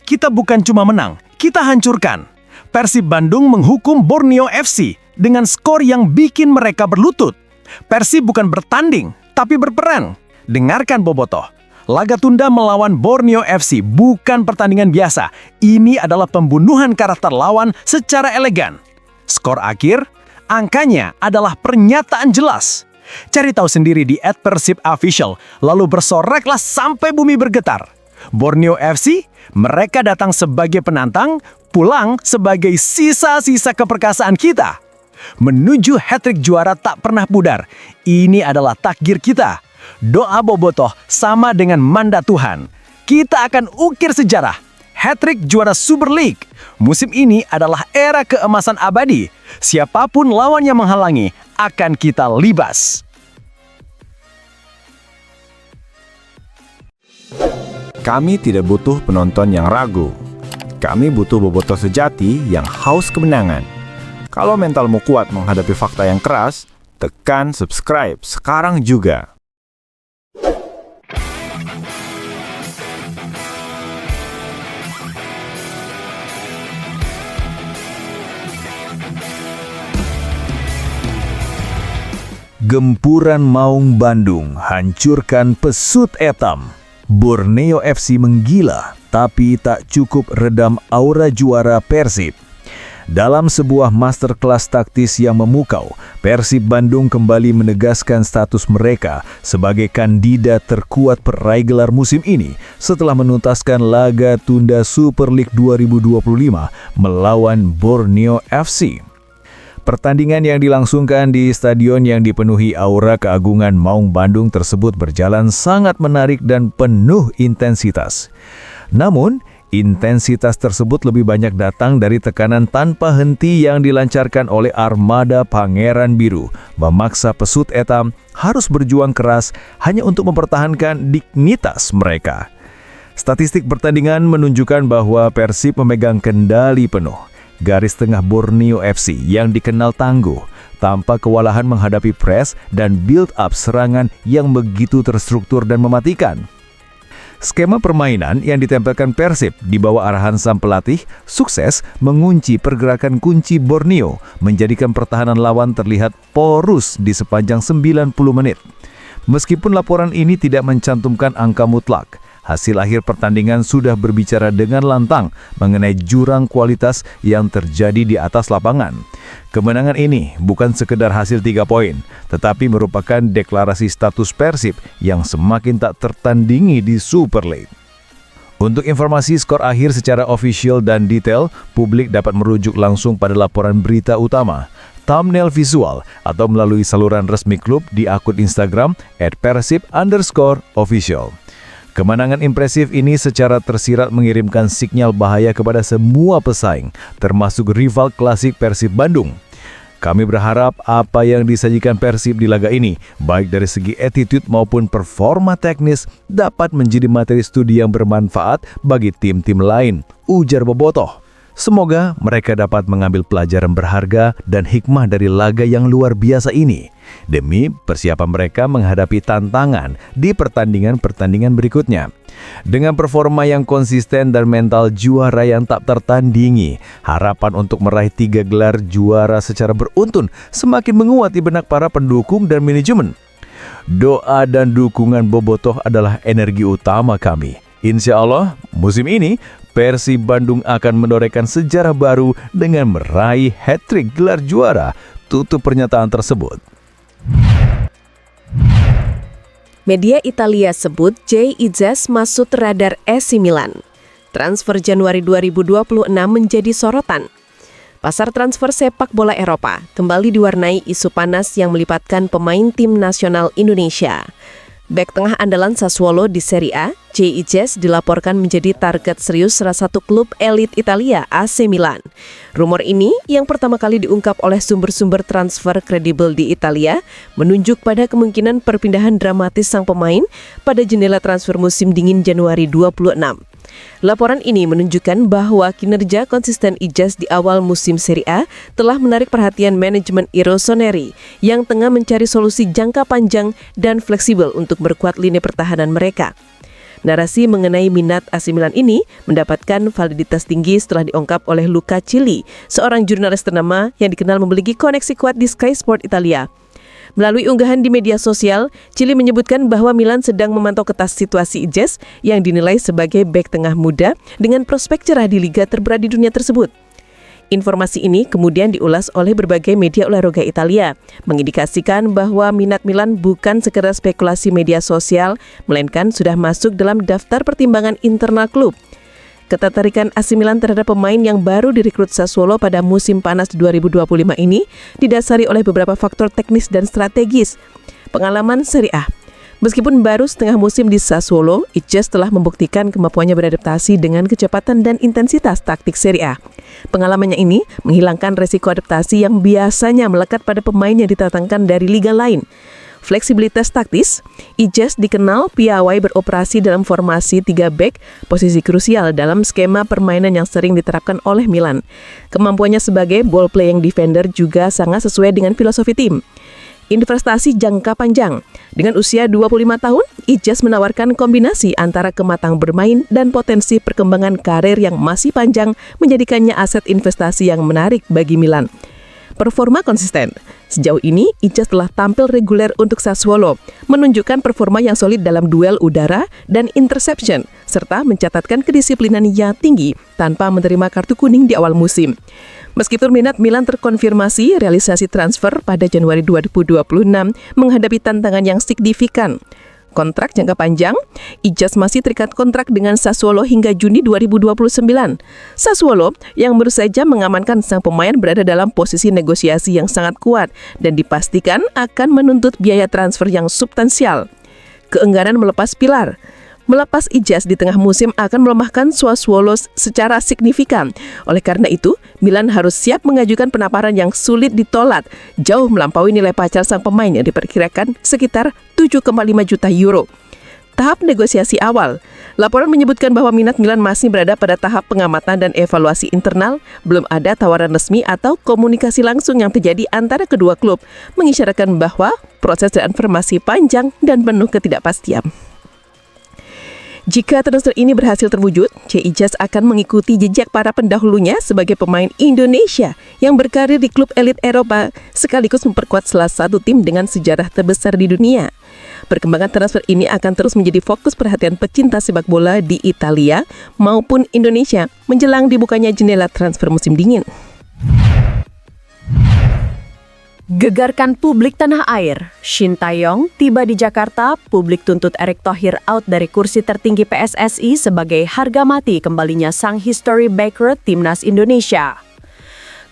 kita bukan cuma menang, kita hancurkan. Persib Bandung menghukum Borneo FC dengan skor yang bikin mereka berlutut. Persib bukan bertanding, tapi berperan. Dengarkan Bobotoh. Laga tunda melawan Borneo FC bukan pertandingan biasa. Ini adalah pembunuhan karakter lawan secara elegan. Skor akhir, angkanya adalah pernyataan jelas. Cari tahu sendiri di @persibofficial, lalu bersoraklah sampai bumi bergetar. Borneo FC, mereka datang sebagai penantang, pulang sebagai sisa-sisa keperkasaan kita. Menuju hat-trick juara tak pernah pudar. Ini adalah takdir kita. Doa Bobotoh sama dengan mandat Tuhan. Kita akan ukir sejarah. Hat-trick juara Super League. Musim ini adalah era keemasan abadi. Siapapun lawan yang menghalangi, akan kita libas. Kami tidak butuh penonton yang ragu. Kami butuh bobotoh sejati yang haus kemenangan. Kalau mentalmu kuat menghadapi fakta yang keras, tekan subscribe sekarang juga. Gempuran Maung Bandung hancurkan pesut etam. Borneo FC menggila, tapi tak cukup redam aura juara Persib. Dalam sebuah masterclass taktis yang memukau, Persib Bandung kembali menegaskan status mereka sebagai kandidat terkuat peraih gelar musim ini setelah menuntaskan laga tunda Super League 2025 melawan Borneo FC. Pertandingan yang dilangsungkan di stadion yang dipenuhi aura keagungan Maung Bandung tersebut berjalan sangat menarik dan penuh intensitas. Namun, intensitas tersebut lebih banyak datang dari tekanan tanpa henti yang dilancarkan oleh armada Pangeran Biru, memaksa pesut etam harus berjuang keras hanya untuk mempertahankan dignitas mereka. Statistik pertandingan menunjukkan bahwa Persib memegang kendali penuh. Garis tengah Borneo FC yang dikenal tangguh, tanpa kewalahan menghadapi press dan build-up serangan yang begitu terstruktur dan mematikan. Skema permainan yang ditempelkan Persib di bawah arahan sang pelatih sukses mengunci pergerakan kunci Borneo, menjadikan pertahanan lawan terlihat porus di sepanjang 90 menit. Meskipun laporan ini tidak mencantumkan angka mutlak, hasil akhir pertandingan sudah berbicara dengan lantang mengenai jurang kualitas yang terjadi di atas lapangan. Kemenangan ini bukan sekedar hasil 3 poin, tetapi merupakan deklarasi status Persib yang semakin tak tertandingi di Super League. Untuk informasi skor akhir secara official dan detail, publik dapat merujuk langsung pada laporan berita utama, thumbnail visual, atau melalui saluran resmi klub di akun Instagram @persib_official. Kemenangan impresif ini secara tersirat mengirimkan sinyal bahaya kepada semua pesaing, termasuk rival klasik Persib Bandung. Kami berharap apa yang disajikan Persib di laga ini, baik dari segi attitude maupun performa teknis, dapat menjadi materi studi yang bermanfaat bagi tim-tim lain, ujar Bobotoh. Semoga mereka dapat mengambil pelajaran berharga dan hikmah dari laga yang luar biasa ini, demi persiapan mereka menghadapi tantangan di pertandingan-pertandingan berikutnya. Dengan performa yang konsisten dan mental juara yang tak tertandingi, harapan untuk meraih 3 gelar juara secara beruntun semakin menguat di benak para pendukung dan manajemen. Doa dan dukungan Bobotoh adalah energi utama kami. Insya Allah, musim ini Persib Bandung akan menorehkan sejarah baru dengan meraih hat-trick gelar juara. Tutup pernyataan tersebut. Media Italia sebut Jay Izzes masuk radar AC Milan. Transfer Januari 2026 menjadi sorotan. Pasar transfer sepak bola Eropa kembali diwarnai isu panas yang melibatkan pemain tim nasional Indonesia. Bek tengah andalan Sassuolo di Serie A, Jay Izzes dilaporkan menjadi target serius salah satu klub elit Italia, AC Milan. Rumor ini yang pertama kali diungkap oleh sumber-sumber transfer kredibel di Italia menunjuk pada kemungkinan perpindahan dramatis sang pemain pada jendela transfer musim dingin Januari 26. Laporan ini menunjukkan bahwa kinerja konsisten Izzes di awal musim Serie A telah menarik perhatian manajemen Rossoneri yang tengah mencari solusi jangka panjang dan fleksibel untuk memperkuat lini pertahanan mereka. Narasi mengenai minat AC Milan ini mendapatkan validitas tinggi setelah diungkap oleh Luca Cilli, seorang jurnalis ternama yang dikenal memiliki koneksi kuat di Sky Sport Italia. Melalui unggahan di media sosial, Cilli menyebutkan bahwa Milan sedang memantau ketat situasi Ijes yang dinilai sebagai bek tengah muda dengan prospek cerah di liga terberat di dunia tersebut. Informasi ini kemudian diulas oleh berbagai media olahraga Italia, mengindikasikan bahwa minat Milan bukan sekedar spekulasi media sosial, melainkan sudah masuk dalam daftar pertimbangan internal klub. Ketertarikan AC Milan terhadap pemain yang baru direkrut Sassuolo pada musim panas 2025 ini didasari oleh beberapa faktor teknis dan strategis. Pengalaman Serie A. Meskipun baru setengah musim di Sassuolo, Ijes telah membuktikan kemampuannya beradaptasi dengan kecepatan dan intensitas taktik Serie A. Pengalamannya ini menghilangkan resiko adaptasi yang biasanya melekat pada pemain yang didatangkan dari liga lain. Fleksibilitas taktis, Ijes dikenal piawai beroperasi dalam formasi 3 back, posisi krusial dalam skema permainan yang sering diterapkan oleh Milan. Kemampuannya sebagai ball playing defender juga sangat sesuai dengan filosofi tim. Investasi jangka panjang. Dengan usia 25 tahun, Ijes menawarkan kombinasi antara kematang bermain dan potensi perkembangan karir yang masih panjang menjadikannya aset investasi yang menarik bagi Milan. Performa konsisten. Sejauh ini, Ijes telah tampil reguler untuk Sassuolo, menunjukkan performa yang solid dalam duel udara dan interception, serta mencatatkan kedisiplinan yang tinggi tanpa menerima kartu kuning di awal musim. Meskipun minat Milan terkonfirmasi, realisasi transfer pada Januari 2026 menghadapi tantangan yang signifikan. Kontrak jangka panjang, Ijes masih terikat kontrak dengan Sassuolo hingga Juni 2029. Sassuolo yang baru saja mengamankan sang pemain berada dalam posisi negosiasi yang sangat kuat dan dipastikan akan menuntut biaya transfer yang substansial. Keengganan melepas pilar. Melepas Ijes di tengah musim akan melemahkan Sassuolo secara signifikan. Oleh karena itu, Milan harus siap mengajukan penawaran yang sulit ditolak, jauh melampaui nilai pacar sang pemain yang diperkirakan sekitar 7,5 juta euro. Tahap negosiasi awal. Laporan menyebutkan bahwa minat Milan masih berada pada tahap pengamatan dan evaluasi internal, belum ada tawaran resmi atau komunikasi langsung yang terjadi antara kedua klub, mengisyaratkan bahwa proses transformasi panjang dan penuh ketidakpastian. Jika transfer ini berhasil terwujud, Ijes akan mengikuti jejak para pendahulunya sebagai pemain Indonesia yang berkarir di klub elit Eropa, sekaligus memperkuat salah satu tim dengan sejarah terbesar di dunia. Perkembangan transfer ini akan terus menjadi fokus perhatian pecinta sepak bola di Italia maupun Indonesia menjelang dibukanya jendela transfer musim dingin. Gegarkan publik tanah air. Shin Tae-yong tiba di Jakarta, publik tuntut Erick Thohir out dari kursi tertinggi PSSI sebagai harga mati kembalinya sang history backer timnas Indonesia.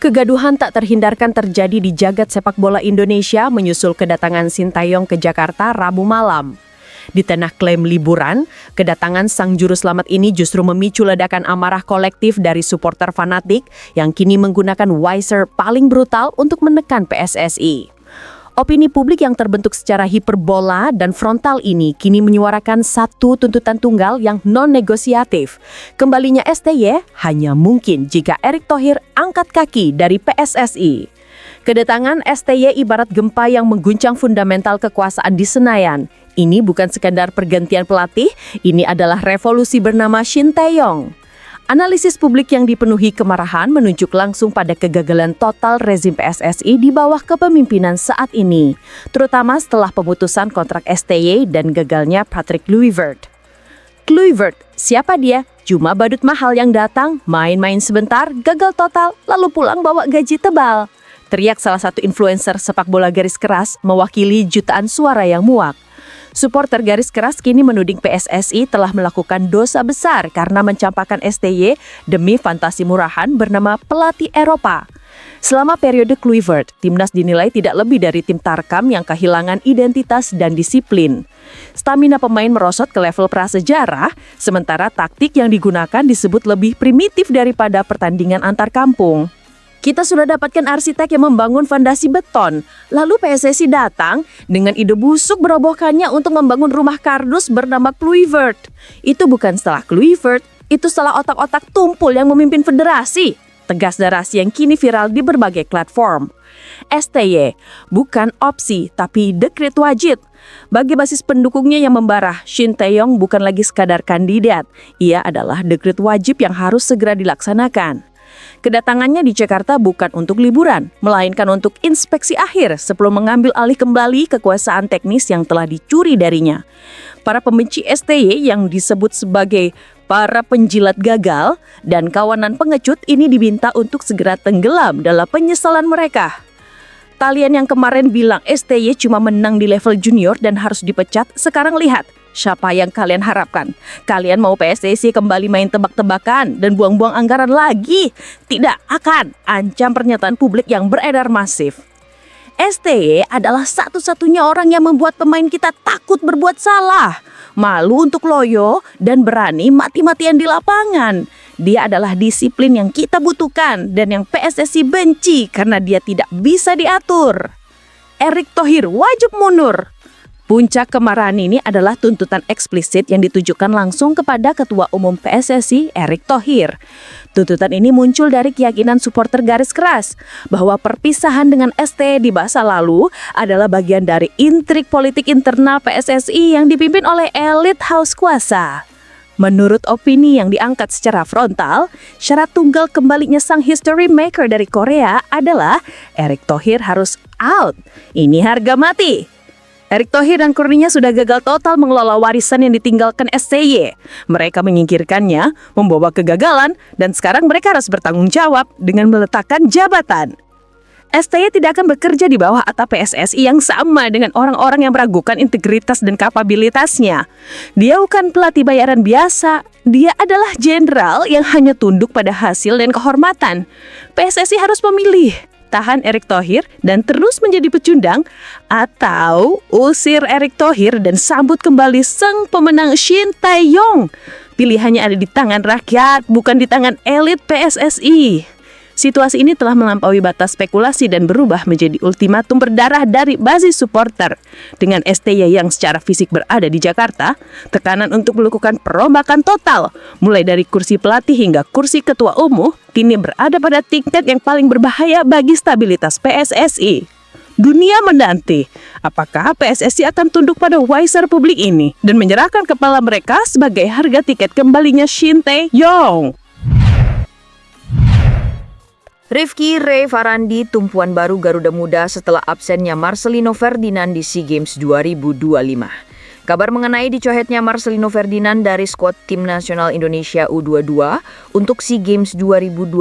Kegaduhan tak terhindarkan terjadi di jagat sepak bola Indonesia menyusul kedatangan Shin Tae-yong ke Jakarta Rabu malam. Di tengah klaim liburan, kedatangan sang juru selamat ini justru memicu ledakan amarah kolektif dari supporter fanatik yang kini menggunakan Wiser paling brutal untuk menekan PSSI. Opini publik yang terbentuk secara hiperbola dan frontal ini kini menyuarakan satu tuntutan tunggal yang non-negosiatif. Kembalinya STY hanya mungkin jika Erick Thohir angkat kaki dari PSSI. Kedatangan STY ibarat gempa yang mengguncang fundamental kekuasaan di Senayan. Ini bukan sekadar pergantian pelatih, ini adalah revolusi bernama Shin Tae-yong. Analisis publik yang dipenuhi kemarahan menunjuk langsung pada kegagalan total rezim PSSI di bawah kepemimpinan saat ini, terutama setelah pemutusan kontrak STY dan gagalnya Patrick Kluivert. Kluivert, siapa dia? Cuma badut mahal yang datang, main-main sebentar, gagal total, lalu pulang bawa gaji tebal. Teriak salah satu influencer sepak bola garis keras mewakili jutaan suara yang muak. Supporter garis keras kini menuding PSSI telah melakukan dosa besar karena mencampakkan STY demi fantasi murahan bernama pelatih Eropa. Selama periode Kluivert, timnas dinilai tidak lebih dari tim Tarkam yang kehilangan identitas dan disiplin. Stamina pemain merosot ke level prasejarah, sementara taktik yang digunakan disebut lebih primitif daripada pertandingan antar kampung. Kita sudah dapatkan arsitek yang membangun fondasi beton. Lalu PSSI datang dengan ide busuk berobohkannya untuk membangun rumah kardus bernama Kluivert. Itu bukan setelah Kluivert, itu setelah otak-otak tumpul yang memimpin federasi. tegas narasi yang kini viral di berbagai platform. STY bukan opsi, tapi dekret wajib. Bagi basis pendukungnya yang membara, Shin Tae-yong bukan lagi sekadar kandidat. Ia adalah dekret wajib yang harus segera dilaksanakan. Kedatangannya di Jakarta bukan untuk liburan, melainkan untuk inspeksi akhir sebelum mengambil alih kembali kekuasaan teknis yang telah dicuri darinya. Para pembenci STY yang disebut sebagai para penjilat gagal dan kawanan pengecut ini diminta untuk segera tenggelam dalam penyesalan mereka. Kalian yang kemarin bilang STY cuma menang di level junior dan harus dipecat, sekarang lihat siapa yang kalian harapkan. Kalian mau PSSI kembali main tebak-tebakan dan buang-buang anggaran lagi? Tidak akan, ancam pernyataan publik yang beredar masif. STY adalah satu-satunya orang yang membuat pemain kita takut berbuat salah, malu untuk loyo, dan berani mati-matian di lapangan. Dia adalah disiplin yang kita butuhkan dan yang PSSI benci karena dia tidak bisa diatur. Erick Thohir wajib mundur. Puncak kemarahan ini adalah tuntutan eksplisit yang ditujukan langsung kepada Ketua Umum PSSI, Erick Thohir. Tuntutan ini muncul dari keyakinan supporter garis keras bahwa perpisahan dengan ST di masa lalu adalah bagian dari intrik politik internal PSSI yang dipimpin oleh elit haus kuasa. Menurut opini yang diangkat secara frontal, syarat tunggal kembalinya sang history maker dari Korea adalah Erick Thohir harus out. Ini harga mati. Erick Thohir dan kurninya sudah gagal total mengelola warisan yang ditinggalkan STY. Mereka menyingkirkannya, membawa kegagalan, dan sekarang mereka harus bertanggung jawab dengan meletakkan jabatan. STY tidak akan bekerja di bawah atap PSSI yang sama dengan orang-orang yang meragukan integritas dan kapabilitasnya. Dia bukan pelatih bayaran biasa, dia adalah jenderal yang hanya tunduk pada hasil dan kehormatan. PSSI harus memilih, tahan Erick Thohir dan terus menjadi pecundang, atau usir Erick Thohir dan sambut kembali sang pemenang Shin Tae-yong. Pilihannya ada di tangan rakyat, bukan di tangan elit PSSI. Situasi ini telah melampaui batas spekulasi dan berubah menjadi ultimatum berdarah dari basis supporter. Dengan STY yang secara fisik berada di Jakarta, tekanan untuk melakukan perombakan total, mulai dari kursi pelatih hingga kursi ketua umum, kini berada pada tingkat yang paling berbahaya bagi stabilitas PSSI. Dunia menanti, apakah PSSI akan tunduk pada waiser publik ini dan menyerahkan kepala mereka sebagai harga tiket kembalinya Shin Tae-yong. Rifki Ray Farandi tumpuan baru Garuda Muda setelah absennya Marcelino Ferdinand di SEA Games 2025. Kabar mengenai dicohetnya Marcelino Ferdinand dari skuad tim nasional Indonesia U22 untuk SEA Games 2025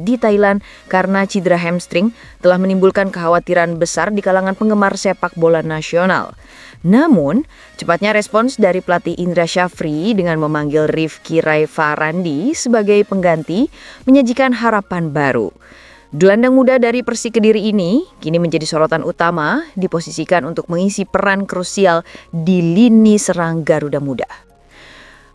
di Thailand karena cedera hamstring telah menimbulkan kekhawatiran besar di kalangan penggemar sepak bola nasional. Namun, cepatnya respons dari pelatih Indra Syafri dengan memanggil Rifki Ray Farandi sebagai pengganti menyajikan harapan baru. Gelandang muda dari Persik Kediri ini kini menjadi sorotan utama, diposisikan untuk mengisi peran krusial di lini serang Garuda Muda.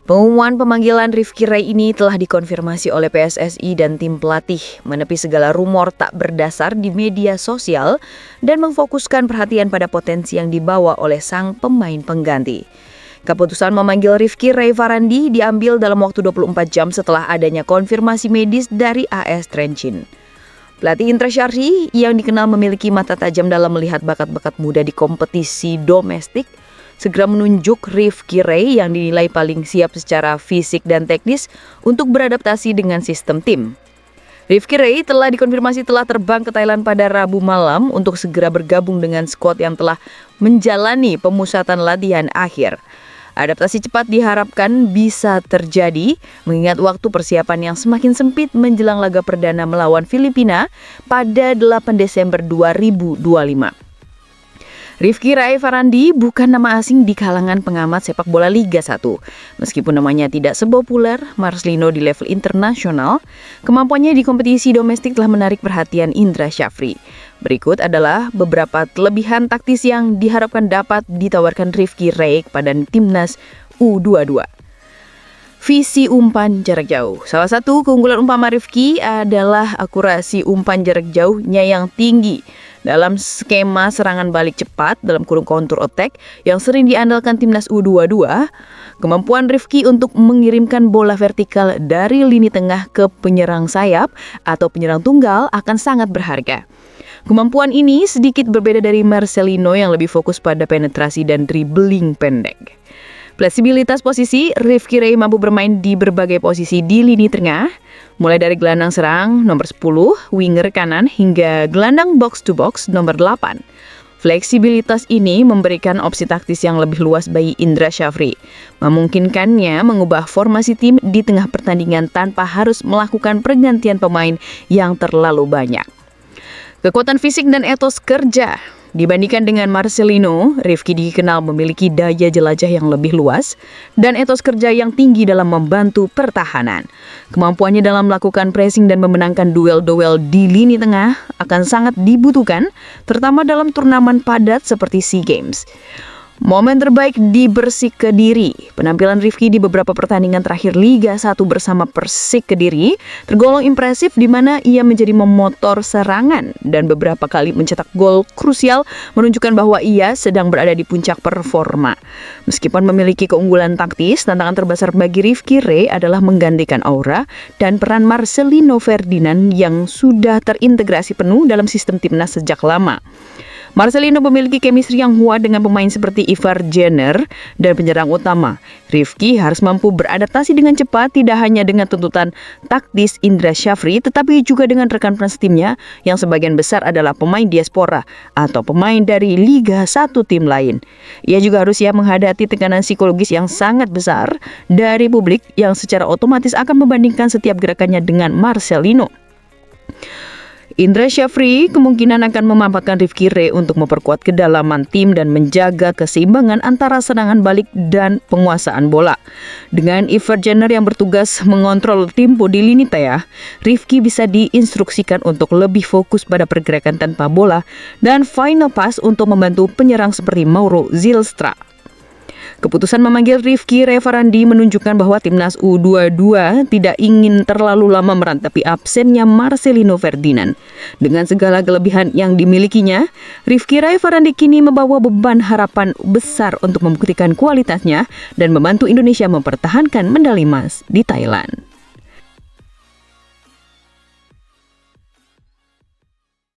Pengumuman pemanggilan Rifki Ray ini telah dikonfirmasi oleh PSSI dan tim pelatih, menepi segala rumor tak berdasar di media sosial dan memfokuskan perhatian pada potensi yang dibawa oleh sang pemain pengganti. Keputusan memanggil Rifki Ray Farandi diambil dalam waktu 24 jam setelah adanya konfirmasi medis dari AS Trencin. Pelatih Indra Syafri yang dikenal memiliki mata tajam dalam melihat bakat-bakat muda di kompetisi domestik segera menunjuk Rifki Ray yang dinilai paling siap secara fisik dan teknis untuk beradaptasi dengan sistem tim. Rifki Ray telah dikonfirmasi telah terbang ke Thailand pada Rabu malam untuk segera bergabung dengan skuad yang telah menjalani pemusatan latihan akhir. Adaptasi cepat diharapkan bisa terjadi mengingat waktu persiapan yang semakin sempit menjelang laga perdana melawan Filipina pada 8 Desember 2025. Rifki Ray Farandi bukan nama asing di kalangan pengamat sepak bola Liga 1. Meskipun namanya tidak sepopuler Marcelino di level internasional, kemampuannya di kompetisi domestik telah menarik perhatian Indra Syafri. Berikut adalah beberapa kelebihan taktis yang diharapkan dapat ditawarkan Rifki Ray kepada timnas U22. visi umpan jarak jauh. Salah satu keunggulan umpama Rifki adalah akurasi umpan jarak jauhnya yang tinggi dalam skema serangan balik cepat dalam kurung counter attack yang sering diandalkan timnas U22. Kemampuan Rifki untuk mengirimkan bola vertikal dari lini tengah ke penyerang sayap atau penyerang tunggal akan sangat berharga. Kemampuan ini sedikit berbeda dari Marcelino yang lebih fokus pada penetrasi dan dribbling pendek. Fleksibilitas posisi, Rifki Ray mampu bermain di berbagai posisi di lini tengah, mulai dari gelandang serang nomor 10, winger kanan, hingga gelandang box-to-box nomor 8. Fleksibilitas ini memberikan opsi taktis yang lebih luas bagi Indra Syafri, memungkinkannya mengubah formasi tim di tengah pertandingan tanpa harus melakukan pergantian pemain yang terlalu banyak. Kekuatan fisik dan etos kerja. Dibandingkan dengan Marcelino, Rifki dikenal memiliki daya jelajah yang lebih luas dan etos kerja yang tinggi dalam membantu pertahanan. Kemampuannya dalam melakukan pressing dan memenangkan duel-duel di lini tengah akan sangat dibutuhkan, terutama dalam turnamen padat seperti SEA Games. Momen terbaik di Bersik Kediri. Penampilan Rifki di beberapa pertandingan terakhir Liga 1 bersama Persik Kediri tergolong impresif di mana ia menjadi memotor serangan dan beberapa kali mencetak gol krusial menunjukkan bahwa ia sedang berada di puncak performa. Meskipun memiliki keunggulan taktis, tantangan terbesar bagi Rifki Ray adalah menggantikan aura dan peran Marcelino Ferdinand yang sudah terintegrasi penuh dalam sistem timnas sejak lama. Marcelino memiliki chemistry yang kuat dengan pemain seperti Ivar Jenner dan penyerang utama. Rifki harus mampu beradaptasi dengan cepat tidak hanya dengan tuntutan taktis Indra Syafri tetapi juga dengan rekan-rekan timnya yang sebagian besar adalah pemain diaspora atau pemain dari Liga 1 tim lain. Ia juga harus siap menghadapi tekanan psikologis yang sangat besar dari publik yang secara otomatis akan membandingkan setiap gerakannya dengan Marcelino. Indra Syafri kemungkinan akan memanfaatkan Rifki Ray untuk memperkuat kedalaman tim dan menjaga keseimbangan antara serangan balik dan penguasaan bola. Dengan Ivar Jenner yang bertugas mengontrol tempo di lini tengah, Rifki bisa diinstruksikan untuk lebih fokus pada pergerakan tanpa bola dan final pass untuk membantu penyerang seperti Mauro Zylstra. Keputusan memanggil Rifki Ray Farandi menunjukkan bahwa timnas U22 tidak ingin terlalu lama merantapi absennya Marcelino Ferdinand. Dengan segala kelebihan yang dimilikinya, Rifki Ray Farandi kini membawa beban harapan besar untuk membuktikan kualitasnya dan membantu Indonesia mempertahankan medali emas di Thailand.